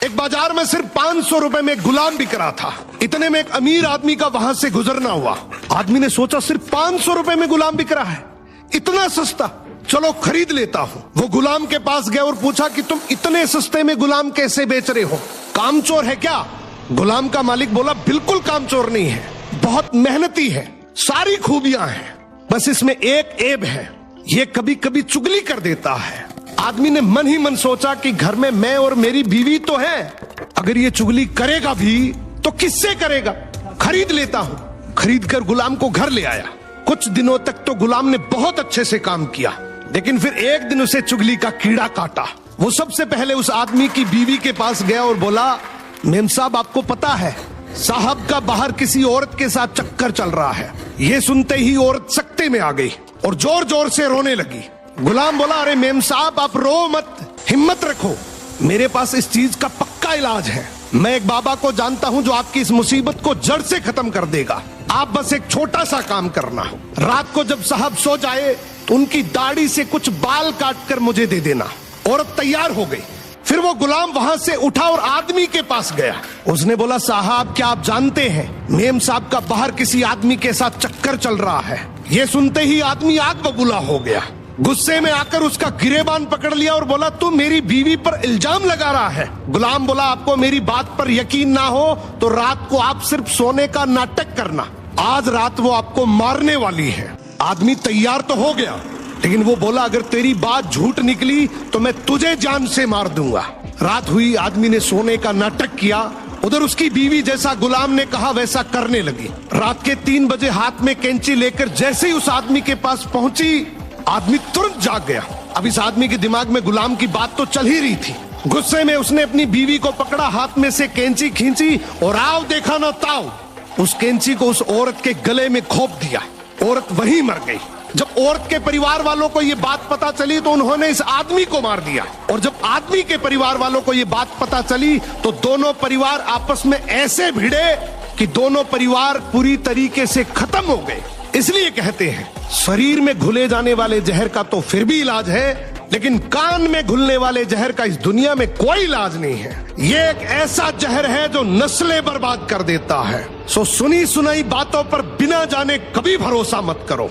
एक बाजार में सिर्फ 500 रुपए में गुलाम बिक रहा था। इतने में एक अमीर आदमी का वहां से गुजरना हुआ। आदमी ने सोचा सिर्फ 500 रुपए में गुलाम बिक रहा है, इतना सस्ता, चलो खरीद लेता हूँ। वो गुलाम के पास गया और पूछा कि तुम इतने सस्ते में गुलाम कैसे बेच रहे हो, कामचोर है क्या? गुलाम का मालिक बोला बिल्कुल कामचोर नहीं है, बहुत मेहनती है, सारी खूबियां हैं, बस इसमें एक ऐब है, ये कभी कभी चुगली कर देता है। आदमी ने मन ही मन सोचा कि घर में मैं और मेरी बीवी तो है, अगर ये चुगली करेगा भी तो किससे करेगा, खरीद लेता हूँ। खरीद कर गुलाम को घर ले आया। कुछ दिनों तक तो गुलाम ने बहुत अच्छे से काम किया, लेकिन फिर एक दिन उसे चुगली का कीड़ा काटा। वो सबसे पहले उस आदमी की बीवी के पास गया और बोला, मेम साहब आपको पता है साहब का बाहर किसी औरत के साथ चक्कर चल रहा है। ये सुनते ही औरत सकते में आ गई और जोर जोर से रोने लगी। गुलाम बोला, अरे मेम साहब आप रो मत, हिम्मत रखो, मेरे पास इस चीज का पक्का इलाज है। मैं एक बाबा को जानता हूँ जो आपकी इस मुसीबत को जड़ से खत्म कर देगा। आप बस एक छोटा सा काम करना, रात को जब साहब सो जाए तो उनकी दाढ़ी से कुछ बाल काट कर मुझे दे देना। औरत तैयार हो गई। फिर वो गुलाम वहां से उठा और आदमी के पास गया। उसने बोला, साहब क्या आप जानते हैं मेम साहब का बाहर किसी आदमी के साथ चक्कर चल रहा है। ये सुनते ही आदमी आग बबूला हो गया। गुस्से में आकर उसका गिरेबान पकड़ लिया और बोला, तू मेरी बीवी पर इल्जाम लगा रहा है। गुलाम बोला, आपको मेरी बात पर यकीन ना हो तो रात को आप सिर्फ सोने का नाटक करना, आज रात वो आपको मारने वाली है। आदमी तैयार तो हो गया, लेकिन वो बोला, अगर तेरी बात झूठ निकली तो मैं तुझे जान से मार दूंगा। रात हुई, आदमी ने सोने का नाटक किया। उधर उसकी बीवी जैसा गुलाम ने कहा वैसा करने लगी। रात के 3 बजे हाथ में कैंची लेकर जैसे ही उस आदमी के पास पहुंची, आदमी तुरंत जाग गया। अब इस आदमी के दिमाग में गुलाम की बात तो चल ही रही थी। गुस्से में उसने अपनी बीवी को पकड़ा, हाथ में से कैंची खींची और आओ देखा ना ताओ, उस कैंची को उस औरत के गले में खोप दिया। औरत वहीं मर गई। जब औरत के परिवार वालों को ये बात पता चली तो उन्होंने इस आदमी को मार दिया। और जब आदमी के परिवार वालों को ये बात पता चली तो दोनों परिवार आपस में ऐसे भिड़े कि दोनों परिवार पूरी तरीके से खत्म हो गए। इसलिए कहते हैं शरीर में घुले जाने वाले जहर का तो फिर भी इलाज है, लेकिन कान में घुलने वाले जहर का इस दुनिया में कोई इलाज नहीं है। ये एक ऐसा जहर है जो नस्लें बर्बाद कर देता है। सो सुनी सुनाई बातों पर बिना जाने कभी भरोसा मत करो।